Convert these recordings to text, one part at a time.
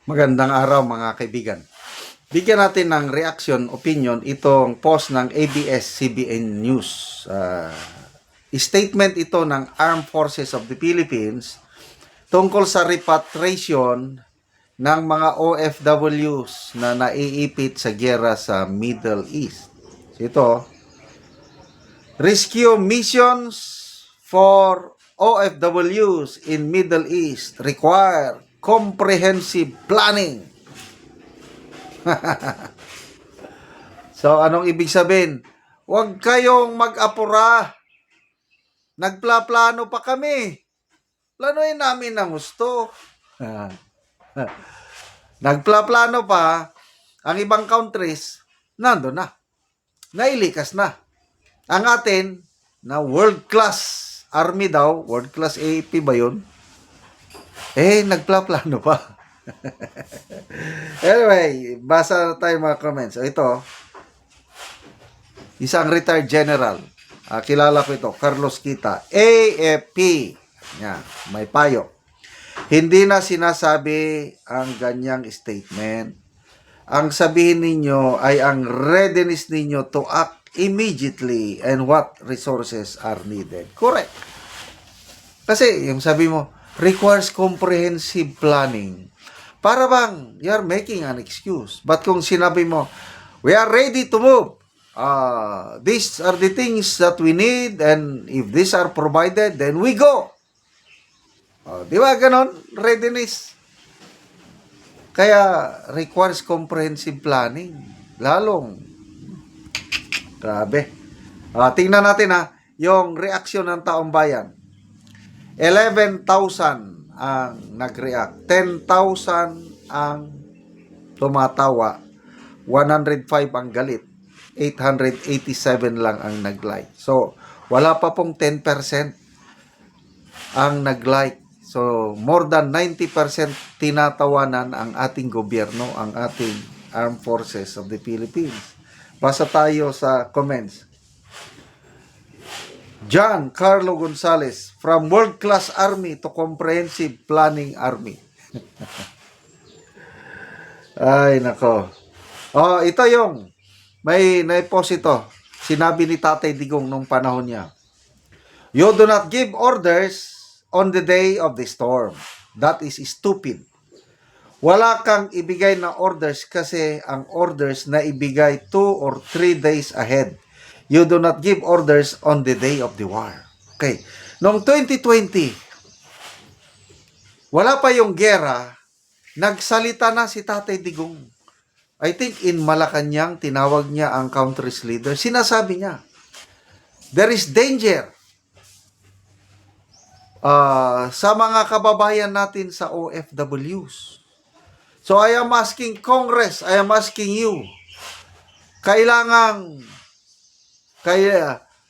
Magandang araw mga kaibigan. Bigyan natin ng reaction, opinion itong post ng ABS-CBN News. Statement ito ng Armed Forces of the Philippines tungkol sa repatriation ng mga OFWs na naiipit sa giyera sa Middle East. Ito, rescue missions for OFWs in Middle East require comprehensive planning. So, anong ibig sabihin? Huwag kayong mag-apura. Nagplaplano pa kami. Planuhin namin ng gusto. Nagplaplano pa, ang ibang countries, nando na. Nailikas na. Ang atin, na world-class army daw, world-class AAP ba yun? Nagplaplano pa. Anyway, basa na tayo mga comments. Ito, isang retired general. Kilala ko ito, Carlos Kita. AFP. Yan, may payo. Hindi na sinasabi ang ganyang statement. Ang sabihin ninyo ay ang readiness ninyo to act immediately and what resources are needed. Correct. Kasi yung sabi mo, requires comprehensive planning. Para bang you're making an excuse. But kung sinabi mo, we are ready to move. These are the things that we need and if these are provided, then we go. Di ba ganon? Readiness. Kaya requires comprehensive planning. Lalong. Grabe. Tingnan natin yung reaksyon ng taong bayan. 11,000 ang nag-react. 10,000 ang tumatawa. 105 ang galit. 887 lang ang nag-like. So, wala pa pong 10% ang nag-like. So, more than 90% tinatawanan ang ating gobyerno, ang ating Armed Forces of the Philippines. Basa tayo sa comments. John Carlo Gonzales, from world-class army to comprehensive planning army. Ay, nako. Ito yung, may post ito. Sinabi ni Tatay Digong nung panahon niya. You do not give orders on the day of the storm. That is stupid. Wala kang ibigay na orders kasi ang orders na ibigay 2 or 3 days ahead. You do not give orders on the day of the war. Okay. Noong 2020, wala pa yung gera, nagsalita na si Tatay Digong. I think in Malacanang, tinawag niya ang country's leader. Sinasabi niya, there is danger sa mga kababayan natin sa OFWs. So I am asking Congress, I am asking you,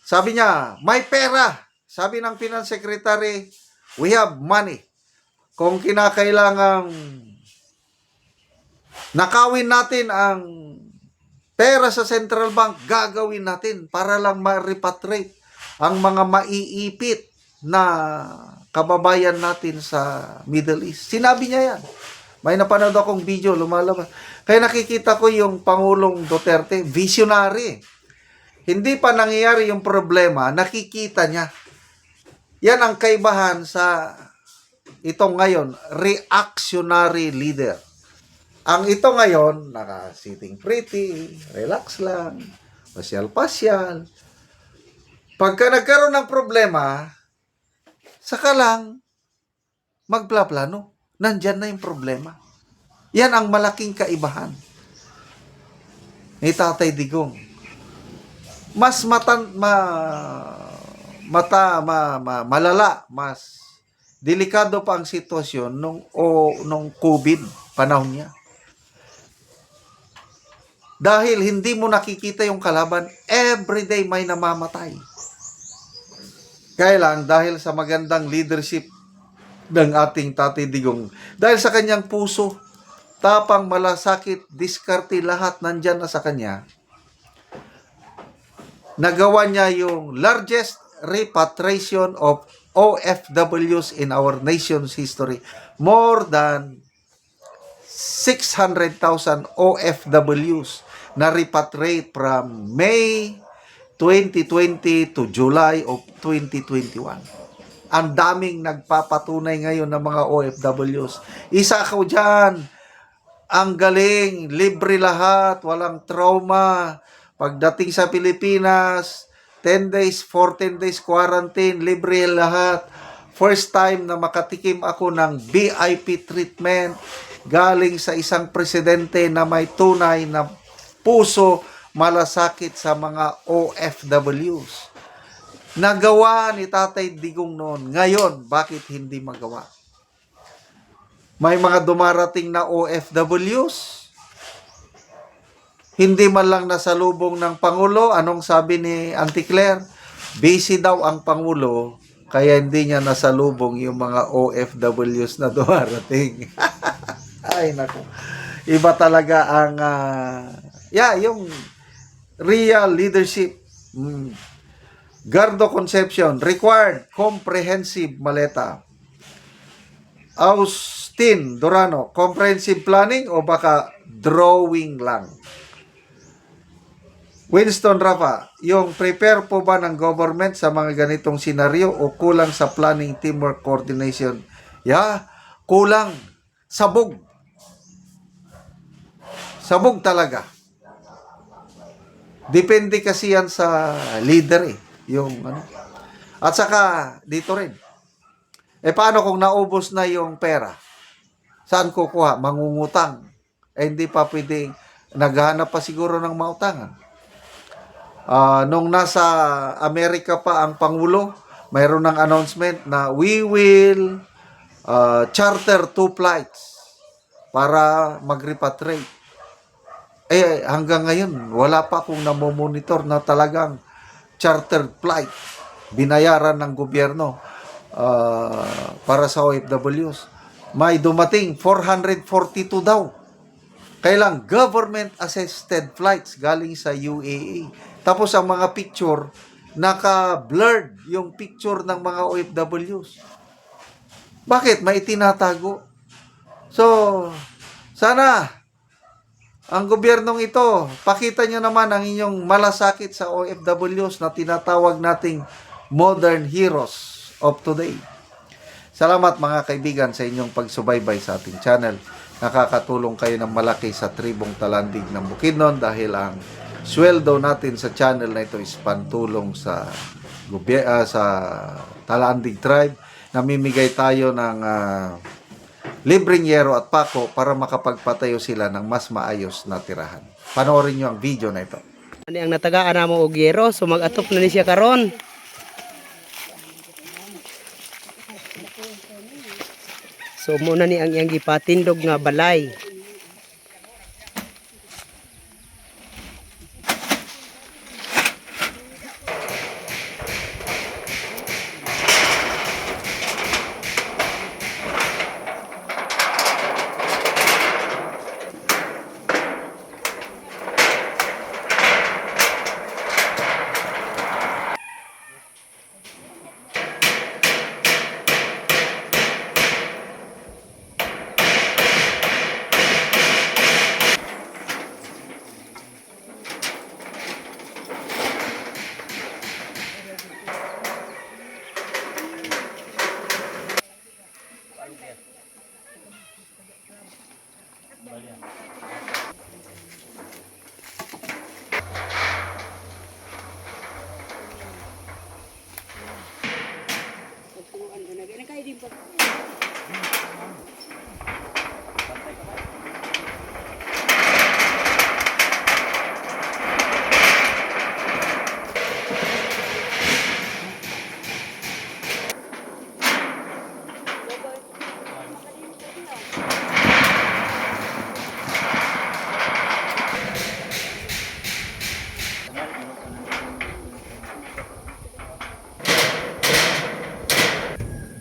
sabi niya, may pera. Sabi ng Finance Secretary, we have money. Kung kinakailangang nakawin natin ang pera sa Central Bank, gagawin natin para lang ma-repatriate ang mga maiipit na kababayan natin sa Middle East. Sinabi niya yan. May napanood akong video, lumalabas. Kaya nakikita ko yung Pangulong Duterte, visionary. Hindi pa nangyayari yung problema, nakikita niya. Yan ang kaibahan sa itong ngayon, reactionary leader. Ang ito ngayon, naka-sitting pretty, relax lang, pasyal-pasyal. Pagka nagkaroon ng problema, saka lang magplaplano. Nandyan na yung problema. Yan ang malaking kaibahan ni Tatay Digong. Mas malala, mas delikado pa ang sitwasyon nung COVID panahon niya. Dahil hindi mo nakikita yung kalaban, everyday may namamatay. Kaya lang, dahil sa magandang leadership ng ating Tatay Digong, dahil sa kanyang puso, tapang, malasakit, diskarte, lahat nandyan na sa kanya, nagawa niya yung largest repatriation of OFWs in our nation's history. More than 600,000 OFWs na repatriate from May 2020 to July of 2021. Ang daming nagpapatunay ngayon ng mga OFWs. Isa ko dyan, ang galing, libre lahat, walang trauma. Pagdating sa Pilipinas, 10 days, 14 days quarantine, libre lahat. First time na makatikim ako ng VIP treatment galing sa isang presidente na may tunay na puso malasakit sa mga OFWs. Nagawa ni Tatay Digong noon. Ngayon, bakit hindi magawa? May mga dumarating na OFWs, hindi man lang nasalubong ng Pangulo. Anong sabi ni Auntie Claire? Busy daw ang Pangulo, kaya hindi niya nasalubong yung mga OFWs na dumarating. Ay, naku. Iba talaga ang, yung real leadership. Gardo Concepcion, required comprehensive maleta. Austin Durano, comprehensive planning o baka drawing lang? Winston Rafa, yung prepare po ba ng government sa mga ganitong senaryo o kulang sa planning, teamwork, coordination? Kulang. Sabog. Sabog talaga. Depende kasi yan sa leader yung ano. At saka dito rin. Paano kung naubos na yung pera? Saan kukuha? Mangungutang. Hindi pa pwedeng naghahanap pa siguro ng mautangan. Nung nasa Amerika pa ang Pangulo, mayroon ng announcement na we will charter 2 flights para mag-repatriate. Hanggang ngayon, wala pa akong namomonitor na talagang chartered flight binayaran ng gobyerno para sa OFWs. May dumating 442 daw. Kailang government assisted flights galing sa UAE. Tapos ang mga picture, naka-blurred yung picture ng mga OFWs. Bakit? May tinatago. So, sana ang gobyernong ito, pakita nyo naman ang inyong malasakit sa OFWs na tinatawag nating modern heroes of today. Salamat mga kaibigan sa inyong pagsubaybay sa ating channel. Nakakatulong kayo ng malaki sa tribong Talandig ng Bukidnon dahil ang sweldo natin sa channel na ito is pantulong sa Talandig tribe. Namimigay tayo ng libreng yero at pako para makapagpatayo sila ng mas maayos na tirahan. Panoorin nyo ang video na ito. Ani ang natagaan namo og yero, so mag-atop na ni siya karon. So muna ni ang iyang gipatindog nga balay.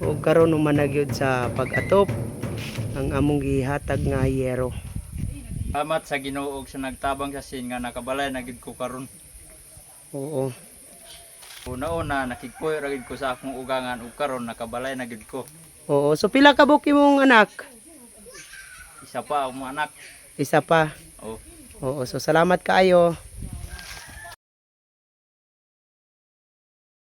O karon naman nagyud sa pag-atop ang among gihatag nga yero. Salamat sa Ginoo sa nagtabang sa sin nga nakabalay na gid ko karon. Oo. Una-una nakigpuyo ra gid ko sa akong ugangan ug karon nakabalay na gid ko. Oo, so pila ka buok imong anak? isa pa ang mga anak. Isa pa. Oh. Oo, so salamat kaayo.